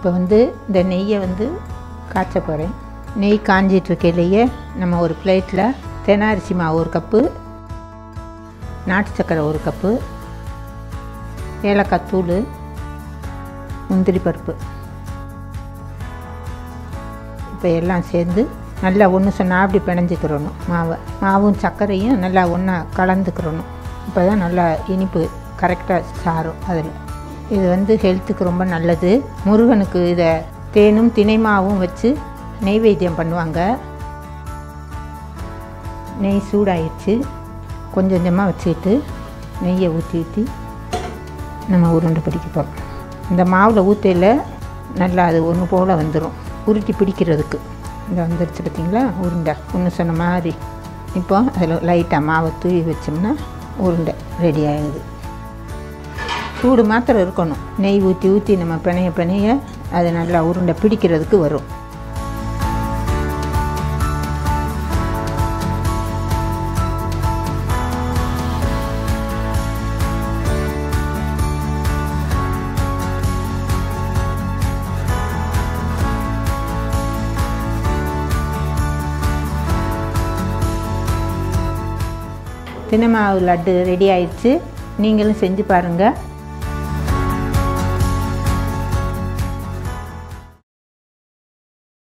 இப்போ வந்து இந்த நெய்யை வந்து காய்ச்ச போகிறேன். நெய் காஞ்சிட்ருக்கையிலேயே நம்ம ஒரு பிளேட்டில் தெனாரிசி மாவு 1 கப்பு, நாட்டு சர்க்கரை 1 கப்பு, ஏலக்காய் தூள், முந்திரி பருப்பு இப்போ எல்லாம் சேர்ந்து நல்லா ஒன்று சொன்னால் அப்படி பிணைஞ்சிக்கிறணும். மாவும் சர்க்கரையும் நல்லா ஒன்றா கலந்துக்கிறணும். இப்போ தான் நல்லா இனிப்பு கரெக்டாக சாரும். அதில் இது வந்து ஹெல்த்துக்கு ரொம்ப நல்லது. முருகனுக்கு இதை தேனும் தினைமாவும் வச்சு நெய்வேத்தியம் பண்ணுவாங்க. நெய் சூடாயிடுச்சு. கொஞ்சம் கொஞ்சமாக வச்சுக்கிட்டு நெய்யை ஊற்றி நம்ம உருண்டை பிடிக்க போகிறோம். இந்த மாவில் ஊற்றையில் நல்லா அது ஒன்று போல் வந்துடும். உருட்டி பிடிக்கிறதுக்கு இந்த வந்துருச்சு பார்த்திங்களா உருண்டை ஒன்று சொன்ன மாதிரி. இப்போ அதில் லைட்டாக மாவை தூவி வச்சோம்னா உருண்டை ரெடி ஆகிடுது. சூடு மாத்திரம் இருக்கணும். நெய் ஊற்றி நம்ம பிணைய அது நல்லா உருண்டை பிடிக்கிறதுக்கு வரும். தினை மாவு லட்டு ரெடி ஆயிடுச்சு. நீங்களும் செஞ்சு பாருங்கள்.